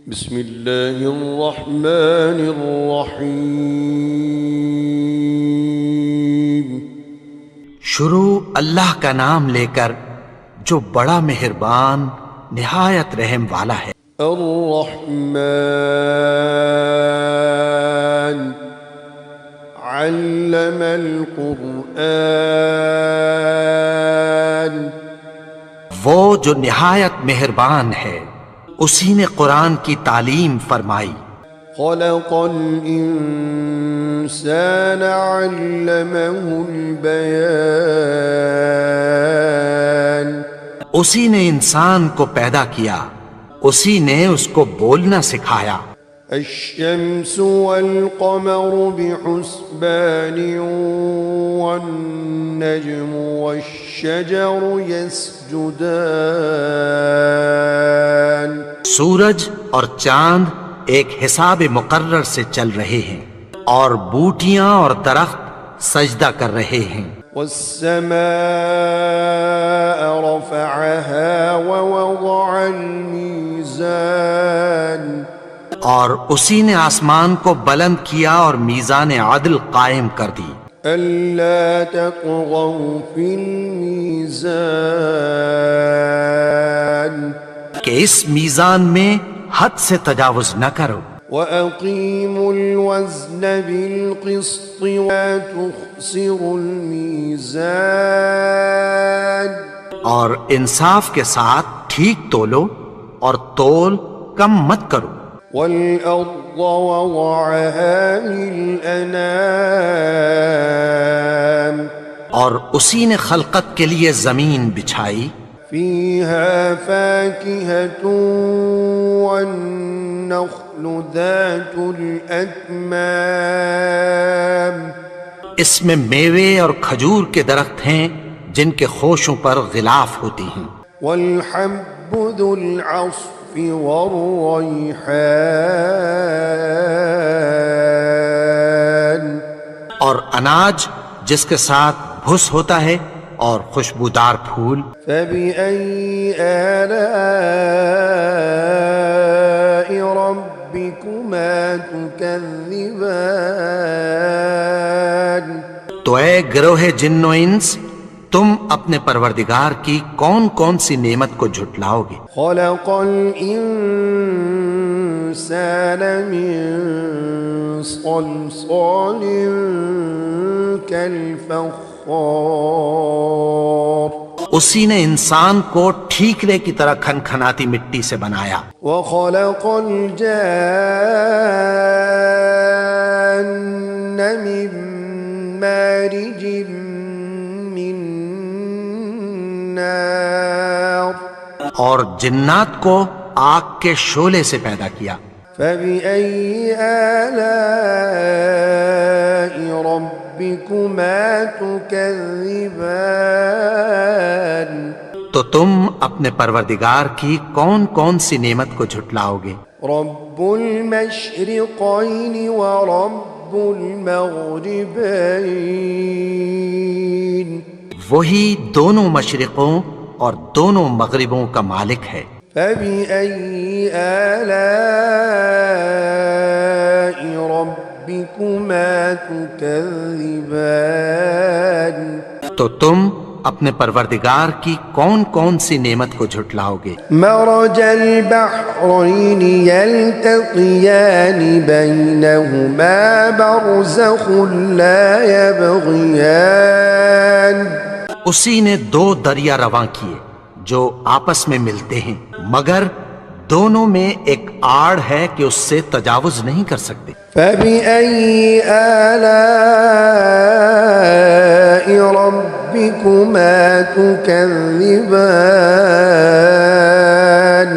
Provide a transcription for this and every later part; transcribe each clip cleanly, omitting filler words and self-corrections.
بسم اللہ الرحمن الرحیم۔ شروع اللہ کا نام لے کر جو بڑا مہربان نہایت رحم والا ہے۔ الرحمن علم القرآن، وہ جو نہایت مہربان ہے اسی نے قرآن کی تعلیم فرمائی۔ خلق الانسان علمه البیان، اسی نے انسان کو پیدا کیا، اسی نے اس کو بولنا سکھایا۔ الشمس والقمر بحسبان والنجم والشجر يسجدان، سورج اور چاند ایک حساب مقرر سے چل رہے ہیں اور بوٹیاں اور درخت سجدہ کر رہے ہیں۔ والسماء رفعها ووضع الميزان، اور اسی نے آسمان کو بلند کیا اور میزان عدل قائم کر دی۔ ألا تطغوا في الميزان، کہ اس میزان میں حد سے تجاوز نہ کرو۔ وأقيموا الوزن بالقسط ولا تخسروا الميزان، اور انصاف کے ساتھ ٹھیک تولو اور تول کم مت کرو۔ والأرض وضعها للأنام، اور اسی نے خلقت کے لیے زمین بچھائی، فيها فاكهة والنخل ذات الأكمام، اس میں میوے اور کھجور کے درخت ہیں جن کے خوشوں پر غلاف ہوتی ہیں، والحب ذو العصف والريحان، اور اناج جس کے ساتھ بھس ہوتا ہے اور خوشبودار پھول۔ فبأي آلاء ربكما تكذبان، تو اے گروہ جن و انس، تم اپنے پروردگار کی کون کون سی نعمت کو جھٹلاؤ گے؟ خلق الإنسان من صلصال كالفخار، اسی نے انسان کو ٹھیکرے کی طرح کھنکھناتی مٹی سے بنایا۔ وخلق الجان من مارج من نار، اور جنات کو آگ کے شعلے سے پیدا کیا۔ فبأي آلاء ربكما تكذبان، تو تم اپنے پروردگار کی کون کون سی نعمت کو جھٹلاؤ گے؟ رب المشرقين ورب المغربين، وہی دونوں مشرقوں اور دونوں مغربوں کا مالک ہے۔ فبأي آلاء ربكما تكذبان، تو تم اپنے پروردگار کی کون کون سی نعمت کو جھٹلاؤ گے؟ مرج البحرين يلتقيان بينهما برزخ لا يبغيان، اسی نے دو دریا رواں کیے جو آپس میں ملتے ہیں، مگر دونوں میں ایک آڑ ہے کہ اس سے تجاوز نہیں کر سکتے۔ فبأي آلاء ربكما تكذبان،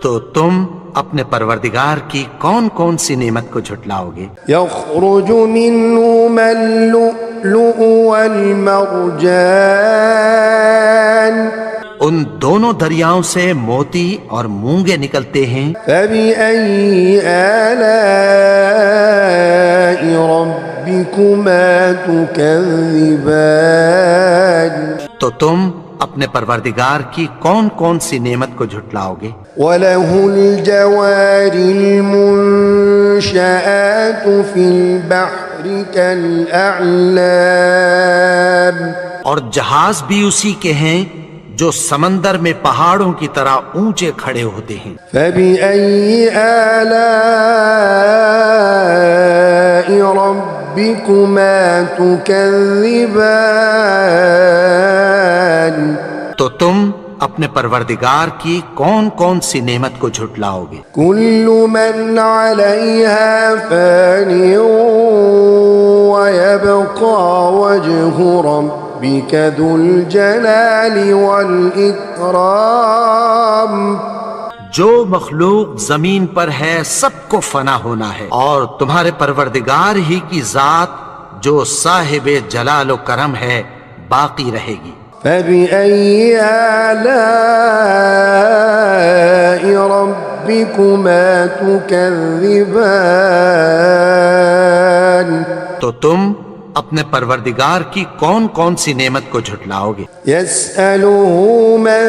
تو تم اپنے پروردگار کی کون کون سی نعمت کو جھٹلاؤ گے؟ يخرج منهما اللؤلؤ والمرجان، ان دونوں دریاؤں سے موتی اور مونگے نکلتے ہیں۔ فبأي آلاء ربكما تكذبان، تو تم اپنے پروردگار کی کون کون سی نعمت کو جھٹلاؤ گے؟ وَلَهُ الْجَوَارِ الْمُنشَآتُ فِي الْبَحْرِ كَالْأَعْلَامِ، اور جہاز بھی اسی کے ہیں جو سمندر میں پہاڑوں کی طرح اونچے کھڑے ہوتے ہیں۔ فَبِأَيِّ آلَاءِ رَبِّكُمَا تُكَذِّبَانِ، تو تم اپنے پروردگار کی کون کون سی نعمت کو جھٹلاؤ گے؟ كُلُّ مَنْ عَلَيْهَا فَانٍ وَيَبْقَى وَجْهُ رَبِّكَ ذُو الْجَلَالِ وَالْإِكْرَامِ۔ جو مخلوق زمین پر ہے سب کو فنا ہونا ہے، اور تمہارے پروردگار ہی کی ذات جو صاحب جلال و کرم ہے باقی رہے گی۔ فَبِأَيِّ آلَاءِ رَبِّكُمَا تُكَذِّبَانِ، تو تم اپنے پروردگار کی کون کون سی نعمت کو جھٹلاؤ گے؟ يَسْأَلُهُ مَن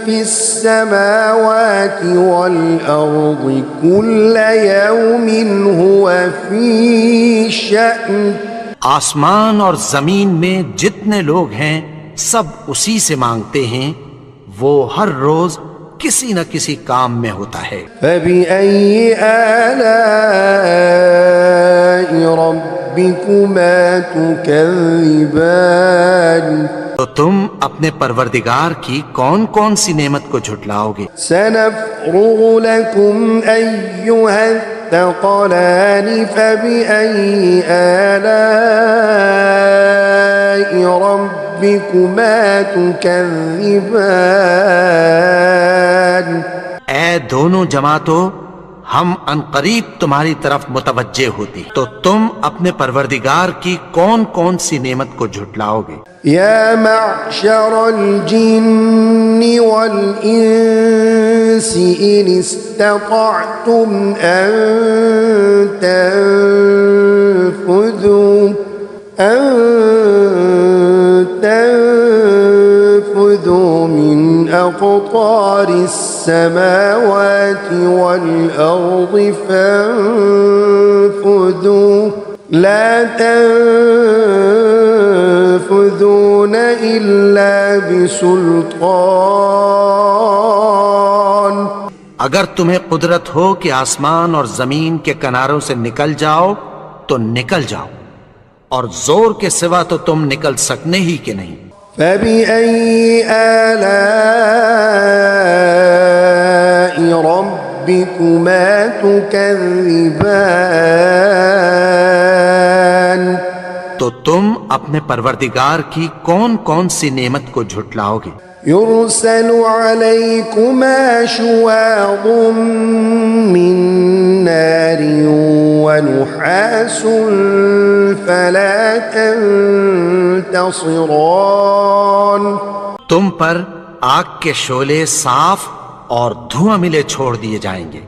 فِي السَّمَاوَاتِ وَالْأَرْضِ كُلَّ يَوْمٍ هُوَ فِي شَأْنٍ۔ آسمان اور زمین میں جتنے لوگ ہیں سب اسی سے مانگتے ہیں، وہ ہر روز کسی نہ کسی کام میں ہوتا ہے۔ فَبِأَيِّ آلَاءِ رَبِّكُمَا تُكَذِّبَانِ، تو تم اپنے پروردگار کی کون کون سی نعمت کو جھٹلاؤ گے؟ سَنَفْرُغُ لَكُمْ أَيُّهَ الثَّقَلَانِ فَبِأَيِّ آلَاءِ رَبِّكُمَا تُكَذِّبَانِ۔ اے دونوں جماعتوں، ہم عنقریب تمہاری طرف متوجہ ہوتے، تو تم اپنے پروردگار کی کون کون سی نعمت کو جھٹلاؤ گے؟ يا معشر الجن والإنس إن استطعتم أن تنفذوا من أقطار السماوات والأرض فانفذوا لا تنفذون إلا بسلطان۔ اگر تمہیں قدرت ہو کہ آسمان اور زمین کے کناروں سے نکل جاؤ تو نکل جاؤ، اور زور کے سوا تو تم نکل سکنے ہی کہ نہیں۔ فَبِأَيِّ آلَاءِ رَبِّكُمَا تُكَذِّبَانِ، تو تم اپنے پروردگار کی کون کون سی نعمت کو جھٹلاؤ گے؟ يُرْسَلُ عَلَيْكُمَا شُوَاظٌ مِّن نَّارٍ وَنُحَاسٌ فَلَا تَنتَصِرَانِ، تم پر آگ کے شعلے صاف اور دھواں ملے چھوڑ دیے جائیں گے،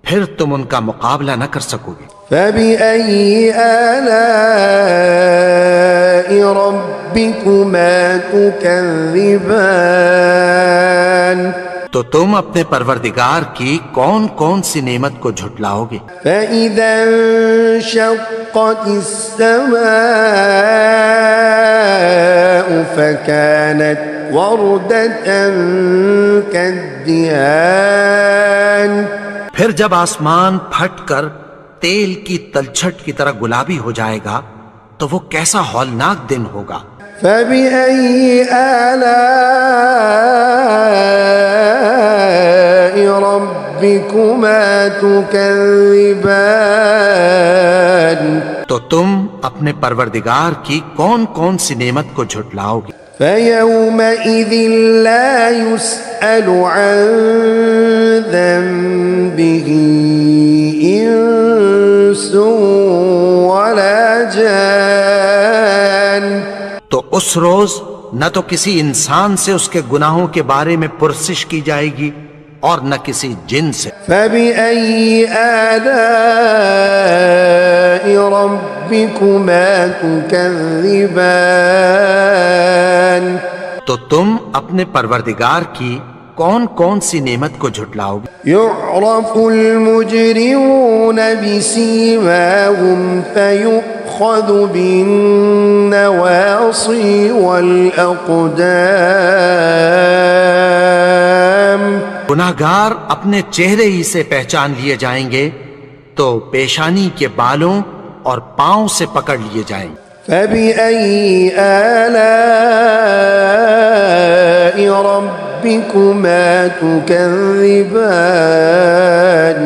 پھر تم ان کا مقابلہ نہ کر سکو گے۔ فَبِأَيِّ آلَاءِ رَبِّكُمَا تُكَذِّبَانِ، تو تم اپنے پروردگار کی کون کون سی نعمت کو جھٹلاؤ گے؟ فَإِذَا انشَقَّتِ السَّمَاءُ فَكَانَتْ وَرْدَةً كَالدِّهَانِ، پھر جب آسمان پھٹ کر تیل کی تلچھٹ کی طرح گلابی ہو جائے گا تو وہ کیسا ہولناک دن ہوگا۔ فَبِأَيِّ آلَاءِ رَبِّكُمَا تُكَذِّبَانِ، تو تم اپنے پروردگار کی کون کون سی نعمت کو جھٹلاؤ گے؟ فَيَوْمَئِذٍ لَا يُسْأَلُ عَن ذَنبِهِ إِنسٌ وَلَا جَانٌ، تو اس روز نہ تو کسی انسان سے اس کے گناہوں کے بارے میں پرسش کی جائے گی اور نہ کسی جن سے۔ فَبِأَيِّ آلَاءِ رَبِّكُمَا تُكَذِّبَانِ، تو تم اپنے پروردگار کی کون کون سی نعمت کو جھٹلاؤ گے؟ يعرف المجرمون بسيماهم فيؤخذ بالنواصي والأقدام گناہگار اپنے چہرے ہی سے پہچان لیے جائیں گے تو پیشانی کے بالوں اور پاؤں سے پکڑ لیے جائیں گے۔ فبأي آلاء ربكما تكذبان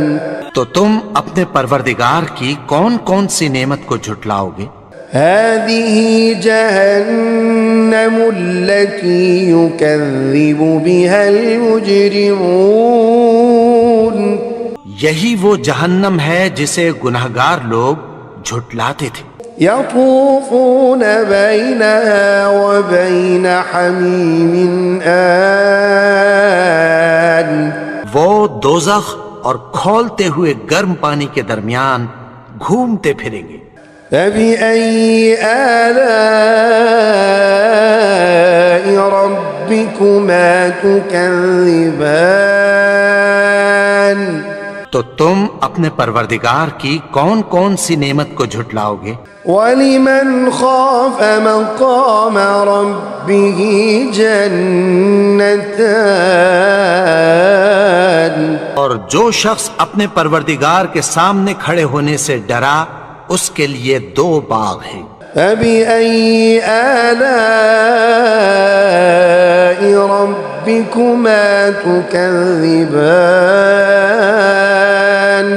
تو تم اپنے پروردگار کی کون کون سی نعمت کو جھٹلاؤ گے؟ هذه جهنم التي يكذب بها المجرمون یہی وہ جہنم ہے جسے گناہگار لوگ جھٹلاتے تھے۔ يطوفون بينها وبين حميم آن وہ دوزخ اور کھولتے ہوئے گرم پانی کے درمیان گھومتے پھریں گے۔ فبأي آلاء ربكما تكذبان تو تم اپنے پروردگار کی کون کون سی نعمت کو جھٹلاؤ گے؟ ولمن خاف مقام ربه جنتان اور جو شخص اپنے پروردگار کے سامنے کھڑے ہونے سے ڈرا اس کے لیے دو باغ ہیں۔ فبأي آلاء ربكما تكذبان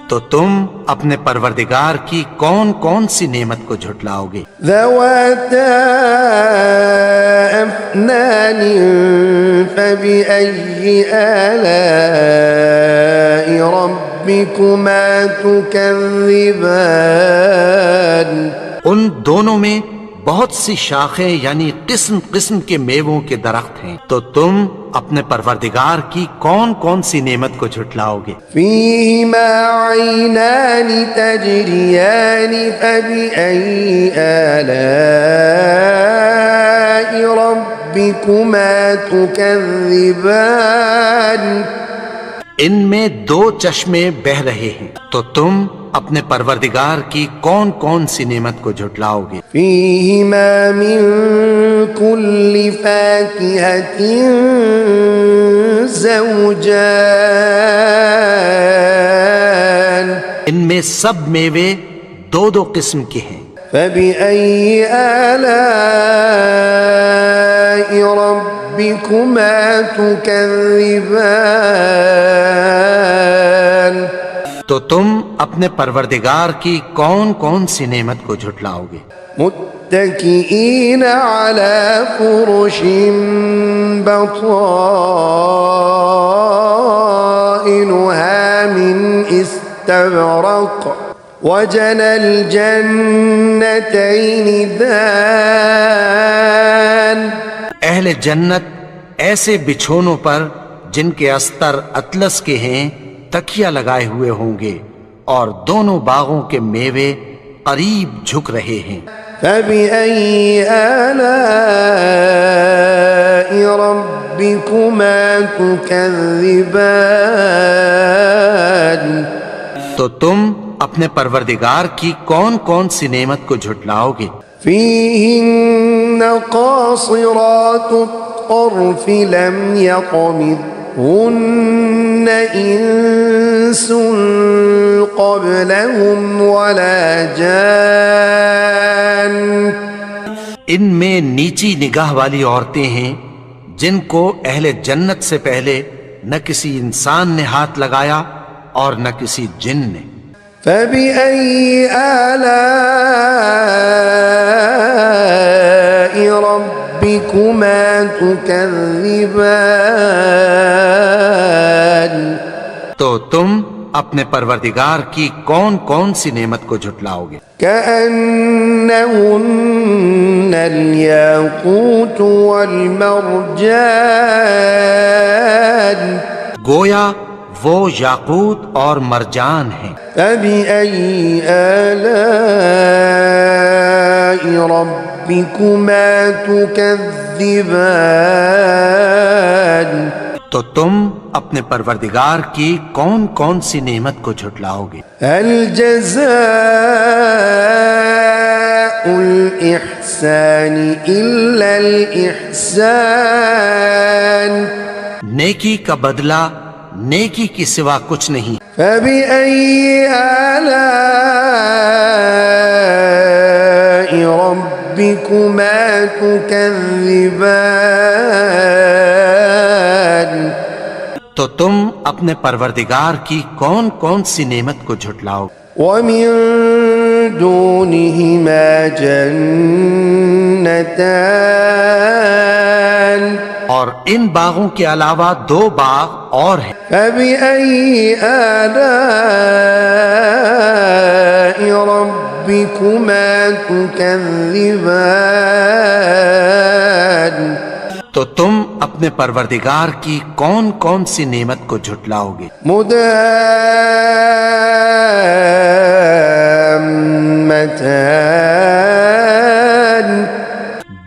تو تم اپنے پروردگار کی کون کون سی نعمت کو جھٹلاؤ گے؟ ذواتا أفنان فبأي آلاء ربكما تكذبان ان دونوں میں بہت سی شاخیں یعنی قسم قسم کے میووں کے درخت ہیں، تو تم اپنے پروردگار کی کون کون سی نعمت کو جھٹلاؤ گے؟ فيهما عينان تجريان فبأي آلاء ربكما تكذبان ان میں دو چشمے بہ رہے ہیں، تو تم اپنے پروردگار کی کون کون سی نعمت کو جھٹلاؤ گے؟ فيهما من كل فاكهة زوجان ان میں سب میوے دو دو قسم کے ہیں۔ فبأي آلاء ربكما تكذبان تو تم اپنے پروردگار کی کون کون سی نعمت کو جھٹلاؤ گے؟ متكئين على فرش بطائنها من استبرق وجنى الجنتين دان اہل جنت ایسے بچھونوں پر جن کے استر اطلس کے ہیں تکیہ لگائے ہوئے ہوں گے اور دونوں باغوں کے میوے قریب جھک رہے ہیں۔ فبأي آلاء ربكما تكذبان تو تم اپنے پروردگار کی کون کون سی نعمت کو جھٹلاؤ گے؟ فيهن قاصرات الطرف لم يطمثهن إنس قبلهم ولا جان ان میں نیچی نگاہ والی عورتیں ہیں جن کو اہل جنت سے پہلے نہ کسی انسان نے ہاتھ لگایا اور نہ کسی جن نے۔ فبأي آلاء ربكما تكذبان تو تم اپنے پروردگار کی کون کون سی نعمت کو جھٹلاؤ گے؟ كأنهن الياقوت والمرجان گویا وہ یاقوت اور مرجان ہیں۔ فبأي آلاء ربكما تكذبان تكذبان تو تم اپنے پروردگار کی کون کون سی نعمت کو جھٹلاؤ گے؟ هل جزاء الإحسان إلا الإحسان نیکی کا بدلہ نیکی کی سوا کچھ نہیں۔ فبأي آلاء ربكما تكذبان تو تم اپنے پروردگار کی کون کون سی نعمت کو جھٹلاؤ؟ ومن دونهما جنتان اور ان باغوں کے علاوہ دو باغ اور ہیں۔ فبأي آلاء ربكما تكذبان تو تم اپنے پروردگار کی کون کون سی نعمت کو جھٹلاؤ گے؟ مدهامتان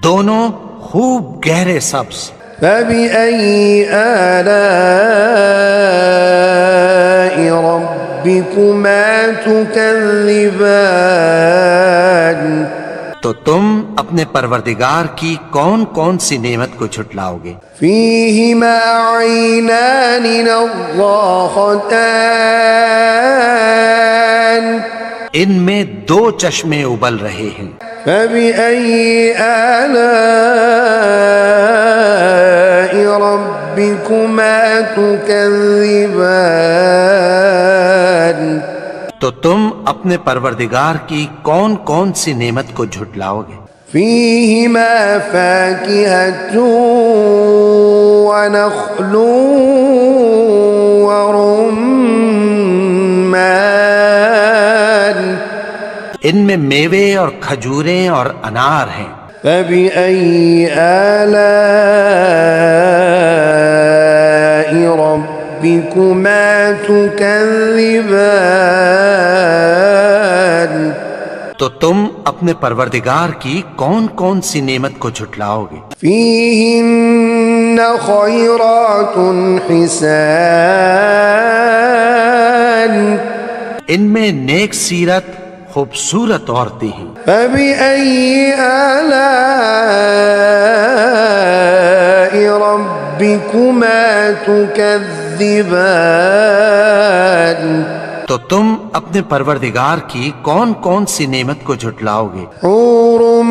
دونوں خوب گہرے سبز۔ فبأي آلاء ربكما تكذبان تو تم اپنے پروردگار کی کون کون سی نعمت کو جھٹلاؤ گے؟ فيهما عينان نضاختان ان میں دو چشمے ابل رہے ہیں۔ فبأي آلاء ربكما تكذبان تو تم اپنے پروردگار کی کون کون سی نعمت کو جھٹلاؤ گے؟ فيهما فاكهة ونخل ورمان ان میں میوے اور کھجوریں اور انار ہیں۔ فبأي آلاء ربكما تكذبان تو تم اپنے پروردگار کی کون کون سی نعمت کو جھٹلاؤ گے؟ فيهن خيرات حسان ان میں نیک سیرت خوبصورت عورتیں ہیں۔ فبأي آلاء ربكما تكذبان تو تم اپنے پروردگار کی کون کون سی نعمت کو جھٹلاؤ گے؟ حور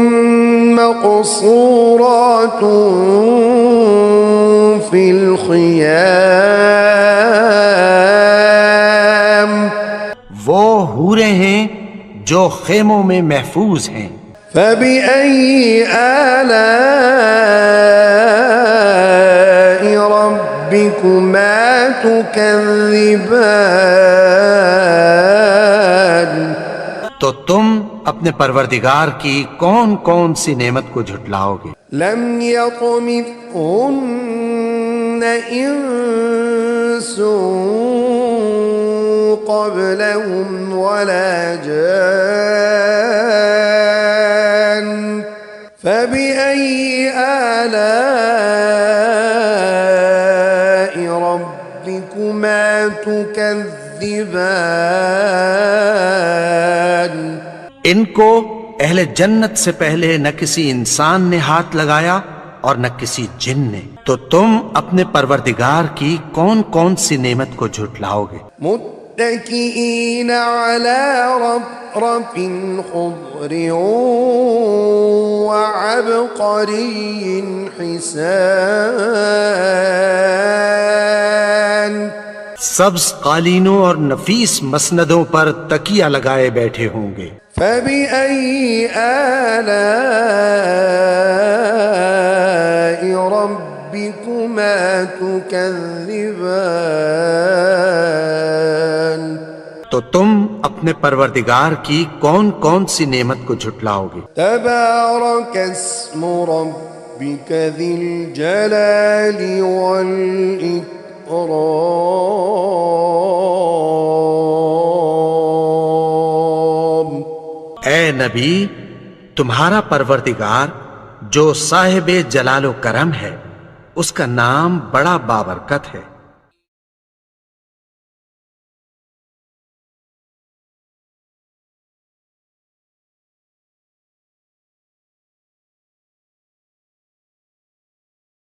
مقصورات في الخيام وہ حوریں ہیں جو خیموں میں محفوظ ہیں۔ فبأي آلاء ربكما تكذبان تو تم اپنے پروردگار کی کون کون سی نعمت کو جھٹلاؤ گے؟ لم يطمثهن انس قبلهم ولا جان فبأي آلاء ربكما تكذبان ان کو اہل جنت سے پہلے نہ کسی انسان نے ہاتھ لگایا اور نہ کسی جن نے، تو تم اپنے پروردگار کی کون کون سی نعمت کو جھٹلاؤ گے؟ متكئين على رفرف خضر وعبقري حسان سبز قالینوں اور نفیس مسندوں پر تکیہ لگائے بیٹھے ہوں گے۔ فبأي آلاء ربكما تكذبان تو تم اپنے پروردگار کی کون کون سی نعمت کو جھٹلاؤ گے؟ تبارك اسم ربك ذي الجلال والإكرام اے نبی، تمہارا پروردگار جو صاحب جلال و کرم ہے، اس کا نام بڑا بابرکت ہے۔